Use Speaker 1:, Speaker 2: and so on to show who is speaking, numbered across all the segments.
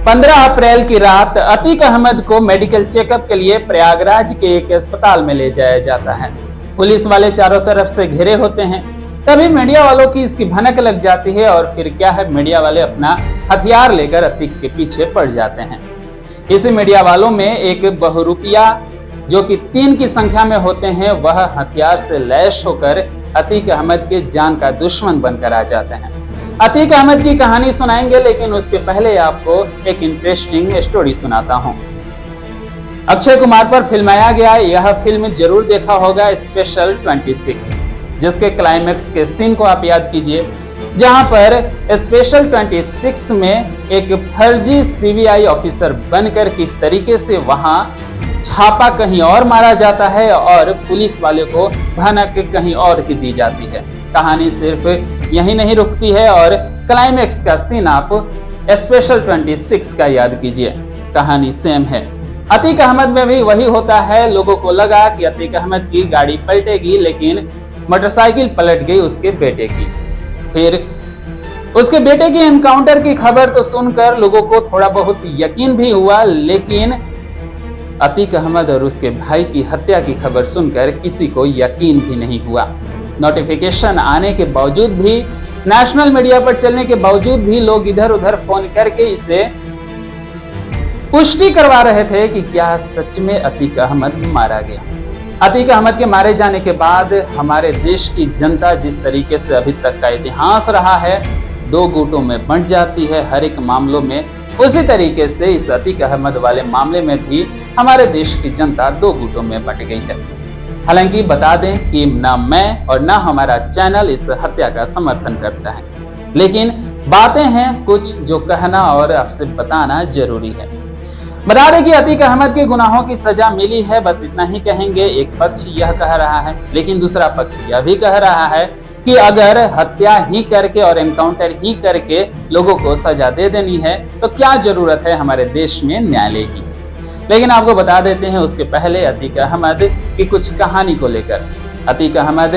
Speaker 1: 15 अप्रैल की रात अतीक अहमद को मेडिकल चेकअप के लिए प्रयागराज के एक अस्पताल में ले जाया जाता है। पुलिस वाले चारों तरफ से घिरे होते हैं। तभी मीडिया वालों की इसकी भनक लग जाती है और फिर क्या है, मीडिया वाले अपना हथियार लेकर अतीक के पीछे पड़ जाते हैं। इसी मीडिया वालों में एक बहुरूपिया जो कि 3 की संख्या में होते हैं, वह हथियार से लैस होकर अतीक अहमद के जान का दुश्मन बनकर आ जाते हैं। अतीक अहमद की कहानी सुनाएंगे, लेकिन उसके पहले आपको एक इंटरेस्टिंग स्टोरी सुनाता हूं। अक्षय कुमार पर फिल्माया गया यह फिल्म जरूर देखा होगा, स्पेशल 26, जिसके क्लाइमेक्स के सीन को आप याद कीजिए, जहां पर स्पेशल 26 में एक फर्जी सीबीआई ऑफिसर बनकर किस तरीके से वहां छापा कहीं और मारा जाता है और पुलिस वाले को भनक कहीं और ही दी जाती है। कहानी सिर्फ यही नहीं रुकती है और क्लाइमेक्स का सीन आप स्पेशल 26 का याद कीजिए, कहानी सेम है। अतीक अहमद में भी वही होता है। लोगों को लगा कि अतीक अहमद की गाड़ी पलटेगी, लेकिन मोटरसाइकिल पलट गई उसके बेटे की। फिर उसके बेटे की एनकाउंटर की खबर तो सुनकर लोगों को थोड़ा बहुत यकीन भी हुआ, लेकिन अतीक अहमद और उसके भाई की हत्या की खबर सुनकर किसी को यकीन भी नहीं हुआ। नोटिफिकेशन आने के बावजूद भी, नेशनल मीडिया पर चलने के बावजूद भी लोग इधर उधर फोन करके इसे पुष्टि करवा रहे थे कि क्या सच में अतीक अहमद मारा गया। अतीक अहमद के मारे जाने के बाद हमारे देश की जनता जिस तरीके से अभी तक का इतिहास रहा है, 2 गुटों में बंट जाती है हर एक मामलों में, उसी तरीके से इस अतीक अहमद वाले मामले में भी हमारे देश की जनता 2 गुटों में बंट गई है। हालांकि बता दें कि ना मैं और ना हमारा चैनल इस हत्या का समर्थन करता है, लेकिन बातें हैं कुछ जो कहना और आपसे बताना जरूरी है। बता दें कि अतीक अहमद के गुनाहों की सजा मिली है, बस इतना ही कहेंगे। एक पक्ष यह कह रहा है, लेकिन दूसरा पक्ष यह भी कह रहा है कि अगर हत्या ही करके और एनकाउंटर ही करके लोगों को सजा दे देनी है तो क्या जरूरत है हमारे देश में न्यायालय की। लेकिन आपको बता देते हैं उसके पहले अतीक अहमद की कुछ कहानी को लेकर। अतीक अहमद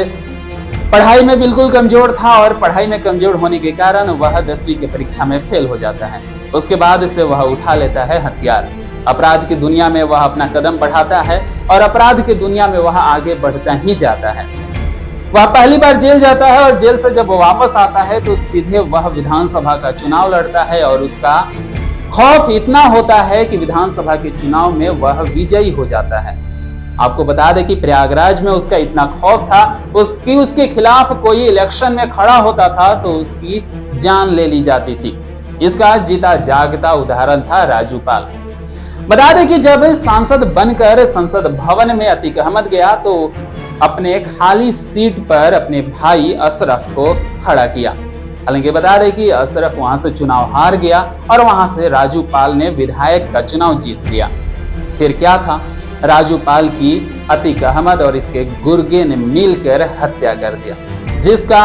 Speaker 1: पढ़ाई में बिल्कुल कमजोर था और पढ़ाई में कमजोर होने के कारण वह 10वीं की परीक्षा में फेल हो जाता है। उसके बाद से वह उठा लेता है हथियार। अपराध की दुनिया में वह अपना कदम बढ़ाता है और अपराध की दुनिया में वह आगे बढ़ता ही जाता है। वह पहली बार जेल जाता है और जेल से जब वो वापस आता है तो सीधे वह विधानसभा का चुनाव लड़ता है और उसका खौफ इतना होता है कि विधानसभा के चुनाव में वह विजयी हो जाता है। आपको बता दें कि प्रयागराज में उसका इतना खौफ था उसके खिलाफ कोई इलेक्शन में खड़ा होता था तो उसकी जान ले ली जाती थी। इसका जीता जागता उदाहरण था राजू पाल। बता दें कि जब सांसद बनकर संसद भवन में अतीक अहमद गया तो अपने खाली सीट पर अपने भाई अशरफ को खड़ा किया। हालांकि बता दें कि अशरफ वहां से चुनाव हार गया और वहां से राजू पाल ने विधायक का चुनाव जीत लिया। फिर क्या था, राजू पाल की अतीक अहमद और इसके गुर्गे ने मिलकर हत्या कर दिया, जिसका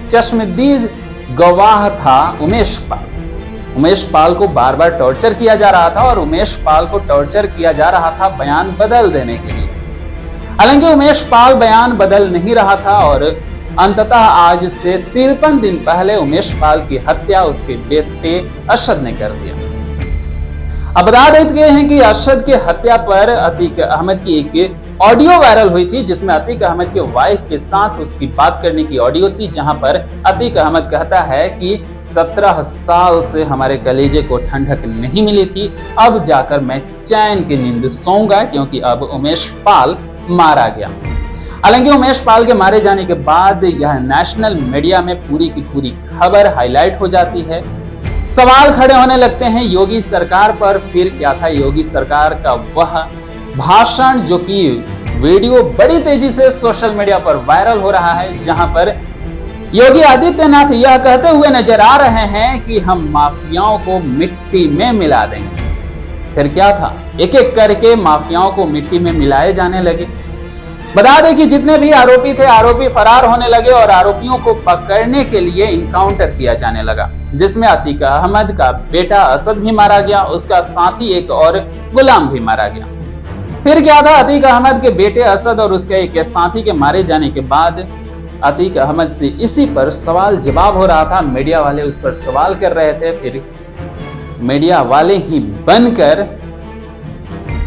Speaker 1: चश्मदीद गवाह था उमेश पाल। उमेश पाल को बार बार टॉर्चर किया जा रहा था और उमेश पाल को टॉर्चर किया जा रहा था बयान बदल देने के लिए। हालांकि उमेश पाल बयान बदल नहीं रहा था और अंततः आज से 53 दिन पहले उमेश पाल की हत्या उसके बेटे अरशद ने कर दिया। अब बता देते हैं कि अरशद की हत्या पर अतीक अहमद की एक ऑडियो वायरल हुई थी, जिसमें अतीक अहमद के वाइफ के साथ उसकी बात करने की ऑडियो थी, जहां पर अतीक अहमद कहता है कि 17 साल से हमारे कलेजे को ठंडक नहीं मिली थी, अब जाकर मैं चैन की नींद सोऊंगा क्योंकि अब उमेश पाल मारा गया। हालांकि उमेश पाल के मारे जाने के बाद यह नेशनल मीडिया में पूरी की पूरी खबर हाईलाइट हो जाती है। सवाल खड़े होने लगते हैं योगी सरकार पर। फिर क्या था योगी सरकार का वह भाषण जो कि वीडियो बड़ी तेजी से सोशल मीडिया पर वायरल हो रहा है, जहां पर योगी आदित्यनाथ यह कहते हुए नजर आ रहे हैं कि हम माफियाओं को मिट्टी में मिला देंगे। फिर क्या था, एक एक करके माफियाओं को मिट्टी में मिलाए जाने लगे। बता दें कि जितने भी आरोपी थे, आरोपी फरार होने लगे और आरोपियों को पकड़ने के लिए इनकाउंटर किया जाने लगा, जिसमें अतीक अहमद का बेटा असद भी मारा गया, उसका साथी एक और गुलाम भी मारा गया। फिर क्या था, अतीक अहमद के बेटे असद और उसके एक साथी के मारे जाने के बाद अतीक अहमद से इसी पर सवाल जवाब हो रहा था। मीडिया वाले उस पर सवाल कर रहे थे। फिर मीडिया वाले ही बनकर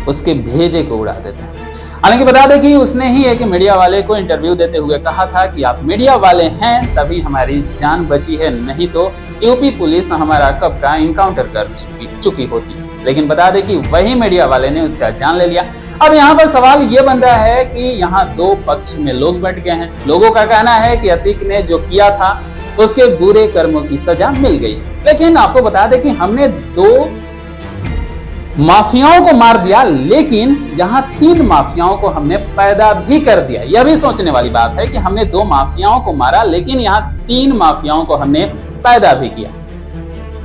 Speaker 1: उसके भेजे को उड़ा देते हैं। हालांकि बता दें कि उसने ही एक मीडिया वाले को इंटरव्यू देते हुए कहा था कि आप मीडिया वाले हैं तभी हमारी जान बची है, नहीं तो यूपी पुलिस हमारा कब का इनकाउंटर कर चुकी होती। लेकिन बता दें कि वही मीडिया वाले ने उसका जान ले लिया। अब यहाँ पर सवाल ये बन रहा है कि यहाँ दो पक्ष में लोग बैठ गए हैं। लोगों का कहना है कि अतीक ने जो किया था उसके बुरे कर्मों की सजा मिल गई, लेकिन आपको बता दें कि हमने 2 माफियाओं को मार दिया, लेकिन यहाँ 3 माफियाओं को हमने पैदा भी कर दिया। यह भी सोचने वाली बात है कि हमने 2 माफियाओं को मारा, लेकिन यहाँ 3 माफियाओं को हमने पैदा भी किया।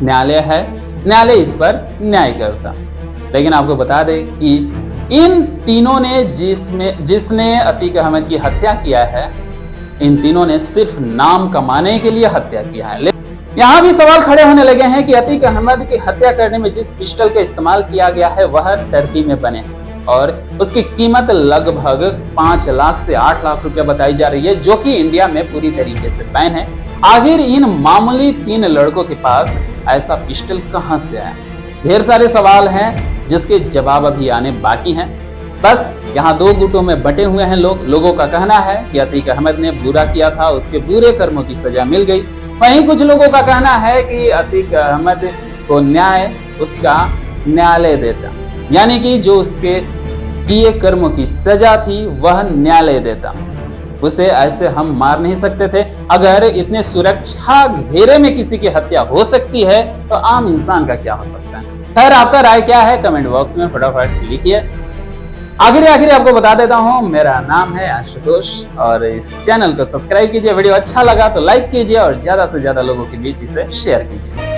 Speaker 1: न्यायालय है, न्यायालय इस पर न्याय करता। लेकिन आपको बता दें कि इन तीनों ने जिसने अतीक अहमद की हत्या किया है, इन तीनों ने सिर्फ नाम कमाने के लिए हत्या किया है। यहाँ भी सवाल खड़े होने लगे हैं कि अतीक अहमद की हत्या करने में जिस पिस्टल का इस्तेमाल किया गया है वह टर्की में बने हैं और उसकी कीमत लगभग 5 लाख से 8 लाख रुपया बताई जा रही है, जो कि इंडिया में पूरी तरीके से बैन है। आखिर इन मामूली 3 लड़कों के पास ऐसा पिस्टल कहां से आया? ढेर सारे सवाल हैं जिसके जवाब अभी आने बाकी हैं। बस यहाँ 2 गुटों में बटे हुए हैं लोगों का कहना है कि अतीक अहमद ने बुरा किया था, उसके बुरे कर्मों की सजा मिल गई। वहीं कुछ लोगों का कहना है कि अतीक अहमद को न्याय उसका न्यायालय देता, यानी कि जो उसके किए कर्मों की सजा थी वह न्यायालय देता। उसे ऐसे हम मार नहीं सकते थे। अगर इतने सुरक्षा घेरे में किसी की हत्या हो सकती है तो आम इंसान का क्या हो सकता है? खैर, आपका राय क्या है कमेंट बॉक्स में फटाफट लिखिए। आखिर आपको बता देता हूं, मेरा नाम है आशुतोष और इस चैनल को सब्सक्राइब कीजिए। वीडियो अच्छा लगा तो लाइक कीजिए और ज्यादा से ज्यादा लोगों के बीच इसे शेयर कीजिए।